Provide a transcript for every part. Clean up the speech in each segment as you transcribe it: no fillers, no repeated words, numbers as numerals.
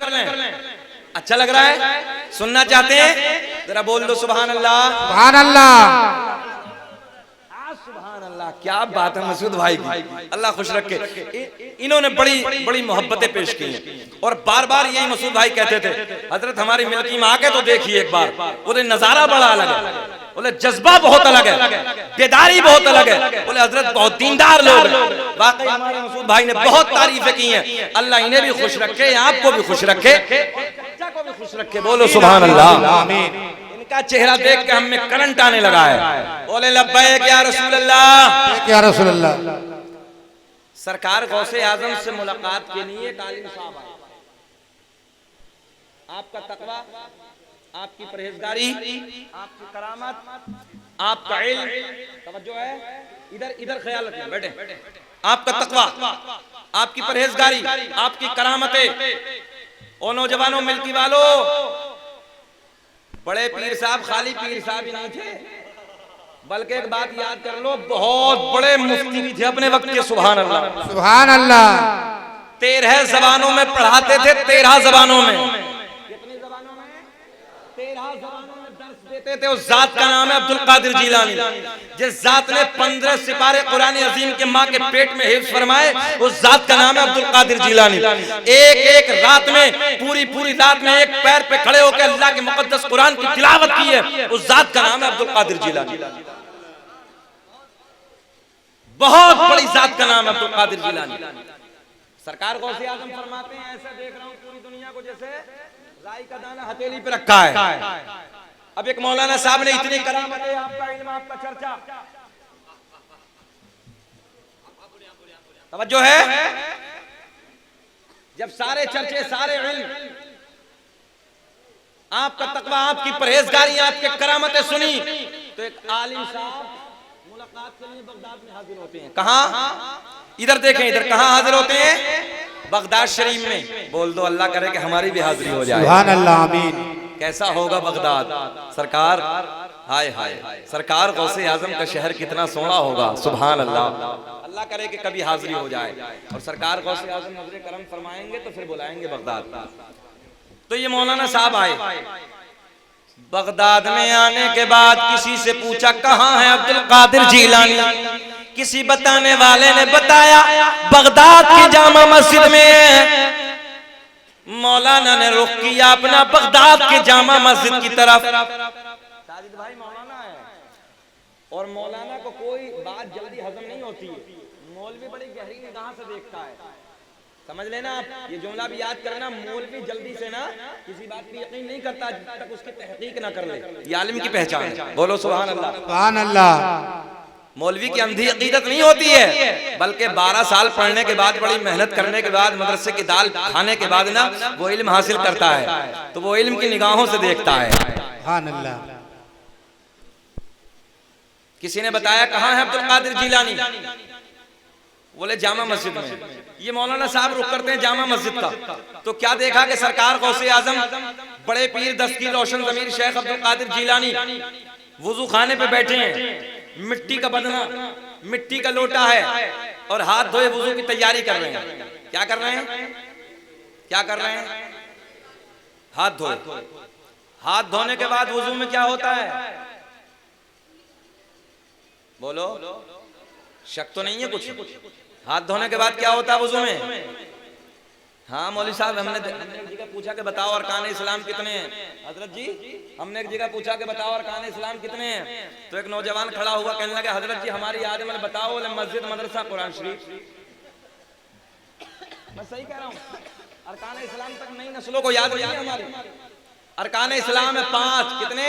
कर लें? अच्छा लग रहा है? सुनना चाहते हैं? जरा बोल दो सुभान अल्लाह। सुभान अल्लाह। सुभान अल्लाह, क्या बात है मसूद भाई की, अल्लाह खुश रखे। इन्होंने बड़ी बड़ी मोहब्बतें पेश की हैं और बार बार यही मसूद भाई कहते थे, हजरत हमारी मिल्की में आके तो देखिए एक बार, बोले नजारा बड़ा अलग है, बोले जज्बा बहुत अलग है, बेदारी बहुत अलग है, बोले हजरत बहुत दीनदार लोग हैं। वाकई हमारे मसूद भाई ने बहुत तारीफें की हैं। अल्लाह इन्हें भी खुश रखे, आपको भी खुश रखे, बच्चा को भी खुश रखे। बोलो सुभान अल्लाह, आमीन। इनका चेहरा देख के हमें करंट आने लगा है। बोले लब्बैक या रसूल अल्लाह, या रसूल अल्लाह। सरकार गौसे आजम से मुलाकात के लिए एक आलिम साहब आए। आपका तकवा, आपकी परहेजगारी, आपकी करामत, आपका इल्म, तवज्जो है, इधर इधर ख्याल रखना बेटे, आपका तकवा, आपकी परहेजगारी, आपकी करामतें, ओ नौजवानों मिल्की वालों, बड़े पीर साहब खाली पीर साहब ही नहीं थे, बल्कि एक बात याद कर लो, बहुत बड़े मुफ्ती भी थे अपने वक्त के। सुभान अल्लाह, सुभान अल्लाह। 13 जबानों में पढ़ाते थे, 13 जबानों में। कितनी जबानों में? 13 जबानों में दर्स देते थे। उस जात का नाम है अब्दुल कादिर जीलानी। जिस जात ने 15 सिपारे कुरान अजीम के माँ के पेट में हिफ्ज फरमाए, उस जात का नाम है अब्दुल कादिर जीलानी। एक एक रात में, पूरी रात में एक पैर पे खड़े होकर अल्लाह के मुकद्दस कुरान की तिलावत की है, उस जात का नाम है अब्दुल कादिर जीलानी। बहुत बड़ी जात का नाम है अब्दुल कादिर जीलानी। सरकार गौसे आजम फरमाते हैं, ऐसा देख रहा हूं पूरी दुनिया को जैसे राई का दाना हथेली पे रखा है। अब एक मौलाना साहब ने इतनी करामतें, आपका इल्म, आपका चर्चा, तवज्जो है, जब सारे चर्चे, सारे इल्म, आपका तकवा, आपकी परहेजगारी, आपके करामतें सुनी, तो एक आलिम साहब मुलाकात के लिए बगदाद में हाजिर होते हैं। कहां? इधर देखें, इधर कहां हाजिर होते हैं? बगदाद शरीफ में। बोल दो अल्लाह करे कि हमारी भी हाजिरी हो जाए। सुभान अल्लाह, आमीन। कैसा होगा बगदाद? सरकार, हाय हाय, सरकार गौसे आजम का शहर कितना सोना होगा। सुभान अल्लाह, अल्लाह करे कि कभी हाजिरी हो जाए और सरकार गौसे आजम नजर करम फरमाएंगे तो फिर बुलाएंगे बगदाद। तो ये मौलाना साहब आए बगदाद में। आने के बाद किसी से पूछा कहाँ है अब्दुल कादिर जीलानी? किसी बताने वाले ने बताया बगदाद की जामा मस्जिद में। मौलाना ने रुख किया अपना बगदाद के जामा मस्जिद की तरफ। साजिद भाई मौलाना है और मौलाना को कोई बात जल्दी हजम नहीं होती है, मौलवी बड़ी गहरी निगाह से देखता है। समझ लेना आप, ये जुमला भी याद करना, मौलवी जल्दी से ना किसी बात पे यकीन नहीं करता जब तक उसकी तहकीक ना कर ले। ये आलिम की पहचान है। बोलो सुभान अल्लाह, सुभान अल्लाह। मौलवी की अंधी अकीदत नहीं होती है, बल्कि 12 साल पढ़ने के बाद, बड़ी मेहनत करने के बाद, मदरसे की दाल खाने के बाद ना वो इल्म हासिल करता है, तो वो इल्म की निगाहों से देखता है। सुभान अल्लाह। किसी ने बताया कहाँ है अब्दुल कादिर जीलानी? बोले जामा मस्जिद में। ये मौलाना साहब रुक करते हैं जामा मस्जिद का, तो क्या देखा कि सरकार गौसे आजम बड़े पीर दस्तगीर रोशन ज़मीर शेख अब्दुल कादिर जीलानी वुजू खाने पे बैठे हैं। मिट्टी का बदना, मिट्टी का लोटा है और हाथ धोए वुजू की तैयारी कर रहे हैं। क्या कर रहे हैं? क्या कर रहे हैं? हाथ धोए। हाथ धोने के बाद वुजू में क्या होता है? बोलो, शक तो नहीं है कुछ? हाथ धोने के बाद क्या होता है वुजू में? हाँ मौलवी साहब, हमने एक जगह पूछा कि बताओ अरकान इस्लाम कितने हैं? हजरत जी, हमने एक जगह पूछा कि बताओ अरकान इस्लाम कितने हैं? तो एक नौजवान खड़ा हुआ कहने लगा हजरत जी हमारी याद है, बताओ। मस्जिद, मदरसा, कुरान शरीफ। मैं सही कह रहा हूँ? अरकान इस्लाम तक नई नस्लों को याद नहीं है हमारी। अरकान इस्लाम है 5। कितने?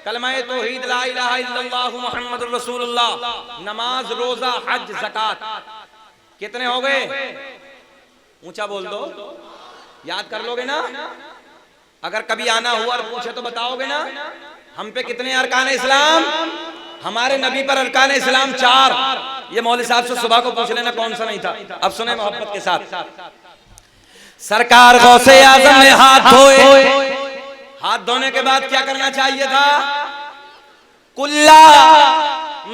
कलमा तौहीद, ला इलाहा इल्लल्लाह मुहम्मदुर रसूलुल्लाह, नमाज, रोजा, हज, ज़कात। कितने हो गए? ऊंचा बोल दो, याद कर लोगे ना? अगर कभी आना हुआ और पूछे तो बताओगे ना? हम पे कितने अरकान इस्लाम? हमारे नबी पर अरकान इस्लाम 4। ये मौलवी साहब से सुबह को पूछ लेना कौन सा नहीं था। अब सुने मोहब्बत के साथ, सरकार गौसे आजम ने हाथ धोए। हाथ धोने के बाद क्या करना चाहिए था? कुल्ला,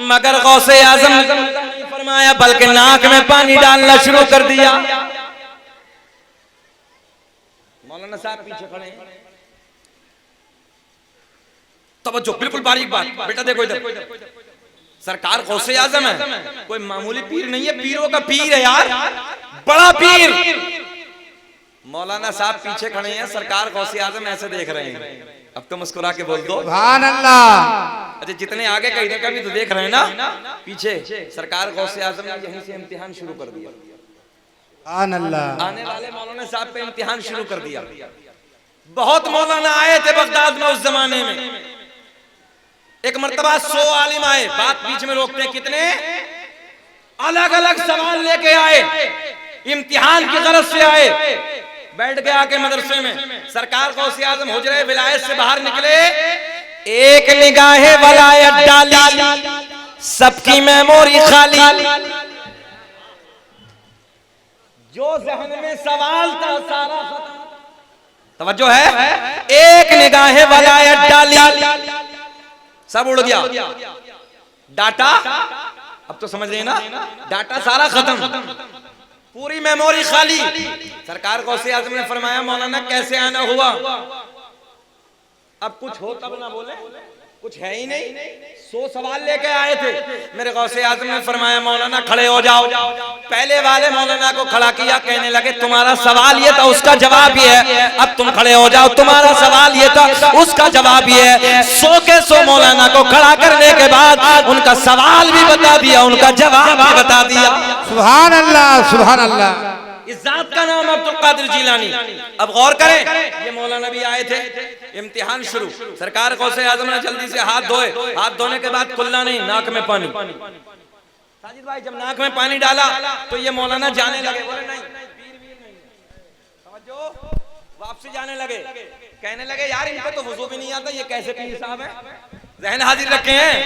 मगर गौसे आजम ने फरमाया बल्कि नाक में पानी डालना शुरू कर दिया। मौलाना साहब पीछे खड़े हैं, तवज्जो, बिल्कुल बारीक बात। बेटा देखो इधर, सरकार गौसे आजम है, कोई मामूली पीर नहीं है, पीरों का पीर है यार, बड़ा पीर। मौलाना साहब पीछे खड़े हैं, सरकार गौसे आजम ऐसे देख रहे हैं। अब तो मुस्कुरा के बोल दो सुभान अल्लाह। अच्छा, जितने आगे कहीं का भी तो देख रहे हैं ना पीछे, सरकार गौसे आजम ने यहीं से इम्तिहान शुरू कर दिया। सुभान अल्लाह। आने वाले मौलाना साहब पे इम्तिहान शुरू कर दिया। बहुत मौलाना आए थे बगदाद में उस जमाने में, एक मर्तबा 100 आलिम आए, बात बीच में रोकते हैं, कितने अलग अलग सवाल लेके आए, इम्तिहान की गरज से आए, बैठ के आके मदरसे में। सरकार गौसे आजम हुजरे विलायत से बाहर निकले, एक निगाहे वलायत डाली, सबकी मेमोरी खाली, जो जहन में सवाल था सारा खत्म। तवज्जो है, एक निगाहे वलायत डाली, सब उड़ गया डाटा। अब तो समझ रहे हैं ना, डाटा सारा खत्म, पूरी मेमोरी खाली। सरकार गौसे आजम ने फरमाया मौलाना कैसे आना हुआ? अब कुछ हो तब ना बोले, कुछ है ही नहीं, 100 सवाल लेके आए थे। मेरे गौसे आजम ने फरमाया मौलाना खड़े हो जाओ। पहले वाले मौलाना को खड़ा किया, कहने लगे तुम्हारा सवाल ये था, उसका जवाब ये है, अब तुम खड़े हो जाओ, तुम्हारा सवाल ये था, उसका जवाब ये है। 100 के 100 मौलाना को खड़ा करने के बाद उनका सवाल भी बता दिया, उनका जवाब भी बता दिया। सुभान अल्लाह, सुभान अल्लाह। इस जात का नाम अब्दुल कादिर जिलानी। अब गौर करें, ये मौलाना भी आए थे, इम्तिहान शुरू। सरकार गौसे आजम ने जल्दी से हाथ धोए, हाथ धोने के बाद कुल्ला नहीं, नाक में पानी। साजिद भाई जब नाक में पानी डाला तो ये मौलाना जाने लगे, बोले नहीं समझो, वापसी जाने लगे, कहने लगे यार इनको तो वुजू भी नहीं आता, ये कैसे पीर साहब है, जहन हाजिर रखे हैं।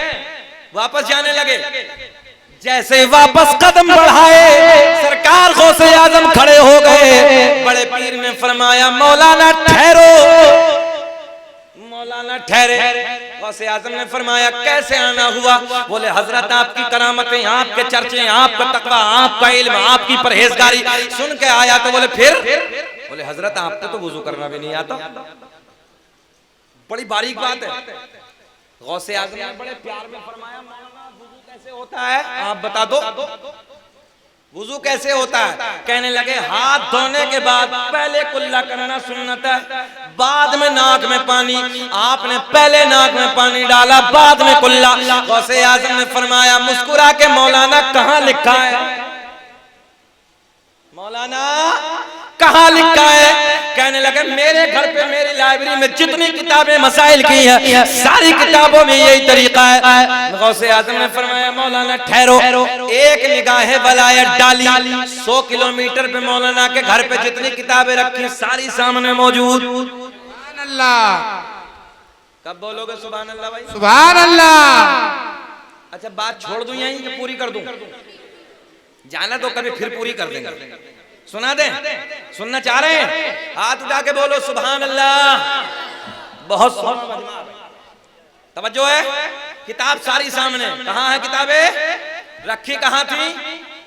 वापस जाने लगे, जैसे वापस कदम बढ़ाए सरकार गौसे आजम खड़े हो गए। बड़े पीर ने फरमाया मौलाना ठहरो, मौलाना ठहरे। गौसे आजम ने फरमाया कैसे आना हुआ? बोले हजरत आपकी करामतें, आपके चर्चे, आपका तकवा, आपका इल्म, आपकी परहेजगारी सुन के आया। तो बोले फिर? बोले हजरत आपको तो वुजू करना भी नहीं आता। बड़ी बारीक बात है। गौसे आजम ने बड़े प्यार में फरमाया मौलाना वुजू कैसे होता है आप बता दो, वुजू कैसे होता है? कहने लगे हाथ धोने के बाद पहले कुल्ला करना सुन्नत है, बाद में नाक में पानी। आपने पहले नाक में पानी डाला, बाद में कुल्ला। गौसे आजम ने फरमाया मुस्कुरा के मौलाना कहाँ लिखा है? मौलाना कहाँ लिखा है? कहने लगे मेरे घर पे मेरी लाइब्रेरी में जितनी किताबें मसाइल की हैं सारी किताबों में यही तरीका है। गौसे आजम ने फरमाया मौलाना ठहरो, एक निगाहे वलायत डाली। 100 किलोमीटर पे मौलाना के घर पे जितनी किताबें रखी सारी सामने मौजूद। सुभान अल्लाह। कब बोलोगे सुभान अल्लाह भाई? सुभान अल्लाह। अच्छा बात छोड़ दूं यहीं कि पूरी कर दूं? जाना तो कभी फिर पूरी कर देंगे। सुना दें? सुनना चाह रहे हैं? हाथ उठा के बोलो सुभान अल्लाह। बहुत तवज्जो है। किताब सारी सामने। कहाँ है किताबें? रखी कहाँ थी?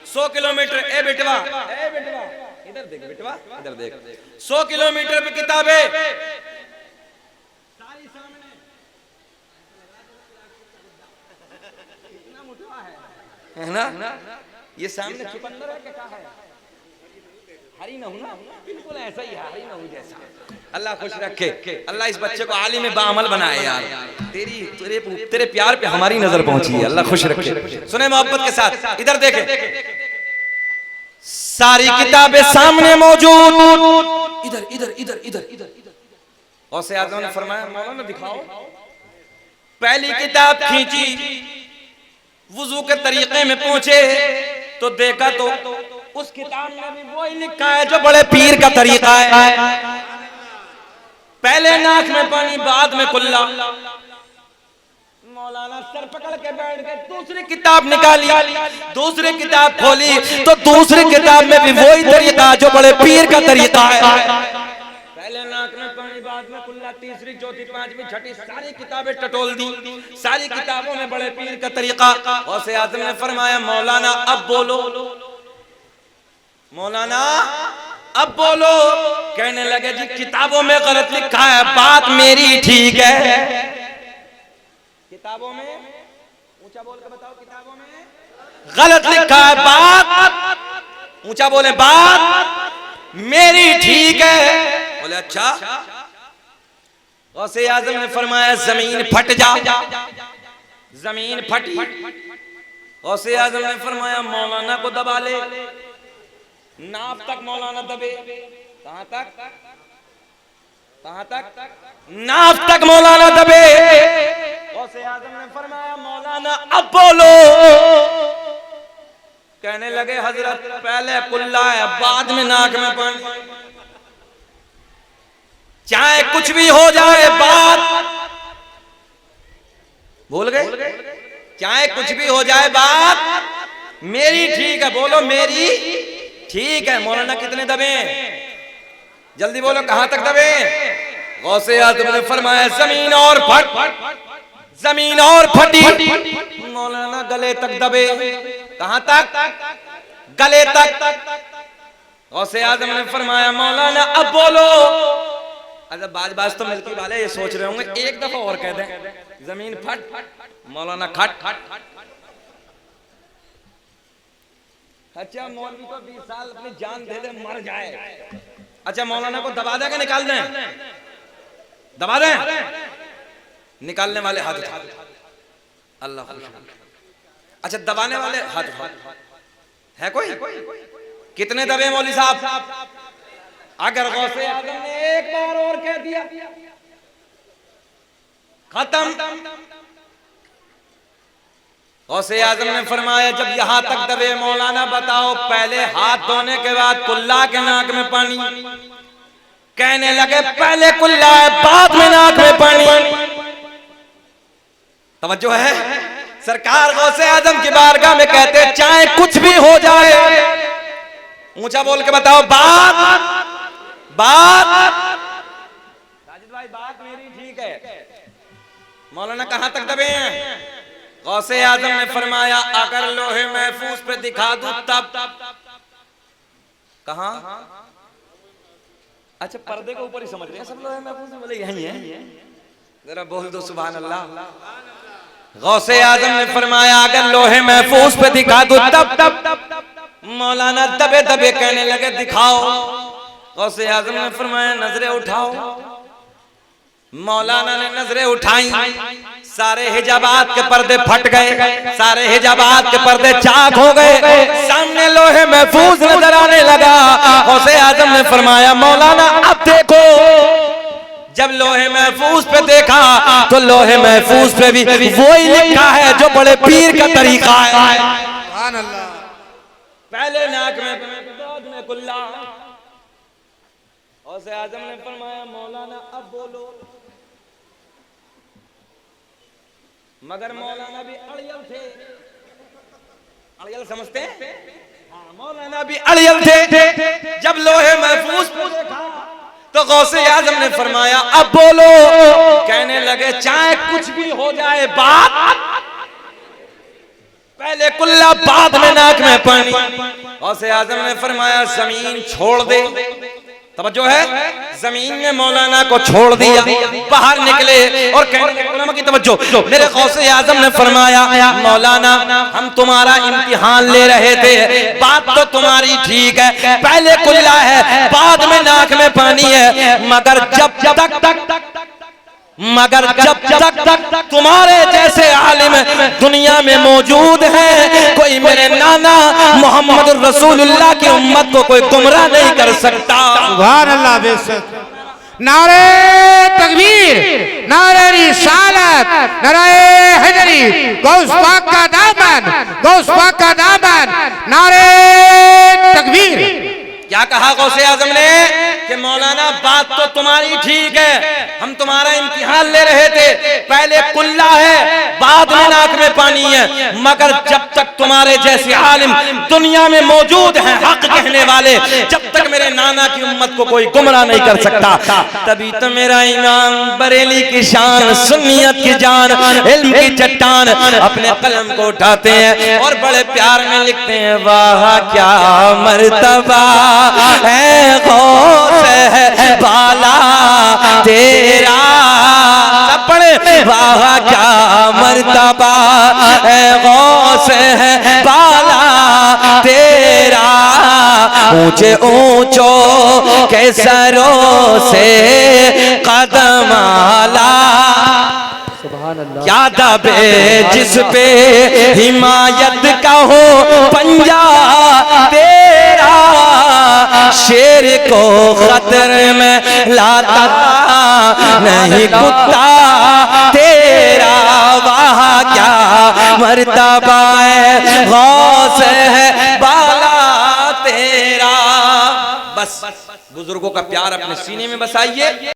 100 किलोमीटर। ए बेटवा, ए बेटवा, इधर देख बेटवा, इधर देख। 100 किलोमीटर पे किताबें सारी सामने। है ना? ये सामने चुकंदर है क्या है? हरी नहू ना, बिल्कुल ऐसा ही है, हरी नहू जैसा। अल्लाह खुश रखे, अल्लाह इस बच्चे को आलिम बाअमल बनाए यार। तेरे प्यार पे हमारी नजर पहुंची है, अल्लाह खुश रखे। सुने मोहब्बत के साथ, इधर देखें, सारी किताबें सामने मौजूद। इधर इधर इधर इधर इधर। गौसे आज़म ने फरमाया मौलाना दिखाओ। पहली किताब खींची, वुजू के तरीके में पहुंचे तो देखा तो उस किताब में भी वही लिखा है जो बड़े पीर का तरीका है। पहले नाक में पानी, बाद में कुल्ला। मौलाना सर पकड़ के बैठ गए, दूसरी किताब निकाली, दूसरी किताब खोली तो दूसरी किताब में भी वही तरीका जो बड़े पीर का तरीका है। पहले नाक में पानी, बाद में कुल्ला, तीसरी, चौथी, पांचवी, छठी सारी किताबें टटोल दी। सारी किताबों में बड़े पीर का तरीका। गौसे आज़म ने फरमाया मौलाना अब बोलो। मौलाना अब बोलो। कहने लगे जी किताबों में गलत लिखा है, बात मेरी ठीक है। किताबों में, ऊंचा बोल के बताओ, किताबों में गलत लिखा है, बात ऊंचा बोले, बात मेरी ठीक है। बोले अच्छा। गौसे आजम ने फरमाया जमीन फट जा। जमीन फटी। गौसे आजम ने फरमाया मौलाना को दबा ले। नाफ तक मौलाना दबे। कहां तक? कहां तक? नाफ तक मौलाना दबे। गौसे आजम ने फरमाया मौलाना अब बोलो। कहने लगे हजरत पहले कुल्ला है, बाद में नाक में पानी। चाहे कुछ भी हो जाए, बात भूल गए। चाहे कुछ भी हो जाए, बात मेरी ठीक है। बोलो मेरी ठीक है। मौलाना कितने दबे? जल्दी बोलो, कहां तक दबे? गौसे आज़म ने फरमाया जमीन और फट। जमीन और फटी। मौलाना गले तक दबे। कहां तक? गले तक। गौसे आज़म ने फरमाया मौलाना अब बोलो। अच्छा बाज तो मिलके वाले ये सोच रहे होंगे एक दफा और कह दें, जमीन फट, मौलाना खट। अच्छा मौलवी को 20 साल अपनी जान दे दे मर जाए। अच्छा मौलाना को दबा दें कि निकाल दें? दबा दें। निकालने वाले हाथ उठा। अल्लाह। अच्छा दबाने वाले हाथ है कोई? कितने दबे मौलवी साहब? अगर गौसे आज़म ने एक बार और कह दिया खत्म। गौसे आज़म ने फरमाया जब यहां तक दबे मौलाना बताओ पहले हाथ धोने के बाद कुल्ला के नाक में पानी। कहने लगे पहले कुल्ला है, बाद में नाक में पानी। तवज्जो है? सरकार गौसे आज़म की बारगाह में कहते चाहे कुछ भी हो जाए, ऊंचा बोल के बताओ बात साजिद भाई बात मेरी ठीक है। मौलाना कहां तक दबे हैं? गौसे आज़म ने फरमाया अगर लोहे महफूज पे दिखा दूं तब। कहां? अच्छा पर्दे के ऊपर ही समझ रहे हैं सब लोहे महफूज में? बोले यही है। जरा बोल दो सुभान अल्लाह। गौसे आज़म ने फरमाया अगर लोहे महफूज पे दिखा दूं तब। मौलाना दबे दबे कहने लगे दिखाओ। गौसे आज़म ने फरमाया नजरें उठाओ। मौलाना ने नजरें उठाई, सारे हिजाबात के पर्दे फट गए, सारे हिजाबात के पर्दे चाक हो गए, सामने लोहे महफूज नजर आने लगा। गौसे आज़म ने फरमाया मौलाना अब देखो। जब लोहे महफूज पे देखा तो लोहे महफूज पे भी वही लिखा है जो बड़े पीर का तरीका है। सुभान अल्लाह। पहले नाक में बाद में कुल्ला। गौसे आज़म ने फरमाया मौलाना अब बोलो। मगर मौलाना भी अड़ियल थे। अड़ियल समझते हैं? मौलाना भी अड़ियल थे। जब लोहे महफूज पे देखा तो गौसे आज़म ने फरमाया अब बोलो। कहने लगे चाहे कुछ भी हो जाए, बात पहले कुल्ला बाद में नाक में पानी। गौसे आज़म ने फरमाया जमीन छोड़ दे। तवज्जो है? जमीन ने मौलाना को छोड़ दिया, बाहर निकले और कहने लगे की तवज्जो। मेरे गौसे आज़म ने फरमाया मौलाना हम तुम्हारा इम्तिहान ले रहे थे, बात तो तुम्हारी ठीक है, पहले कुल्ला है बाद में नाक में पानी है, मगर जब तक तुम्हारे जैसे आलिम दुनिया में मौजूद हैं, कोई मेरे नाना मोहम्मद रसूलुल्लाह की उम्मत को कोई गुमराह नहीं कर सकता। सुभान अल्लाह। बेशक। नारे तकबीर, नारे रिसालत, नारे हैदरी, गौस पाक का दामन, गौस पाक का दामन, नारे तकबीर। क्या कहा गौसे आज़म ने कि मौलाना बात तो तुम्हारी ठीक है, हम तुम्हारा इम्तिहान ले रहे थे, पहले कुल्ला है बाद में नाक में पानी है, मगर जब तक तुम्हारे जैसे आलिम दुनिया में मौजूद हैं हक कहने वाले, जब तक मेरे नाना की उम्मत को कोई गुमराह नहीं कर सकता। तभी तो मेरा इमाम बरेली की शान, सुन्नियत की जान, इल्म की चट्टान अपने कलम को उठाते हैं और बड़े प्यार में लिखते हैं, वाह क्या मर्तबा है गौस है बाला तेरा। सब पढ़े, वाह क्या मर्तबा है गौस है बाला तेरा। ऊंचे ऊंचों के सरों से कदम आला, क्या दबे जिस पे हिमायत का हो पंजा तेरा। शेर को खतरे में लाता नहीं कुत्ता तेरा। वाह क्या मर्तबा है गौस है बाला तेरा। बस बुजुर्गों का प्यार अपने सीने में बसाइए।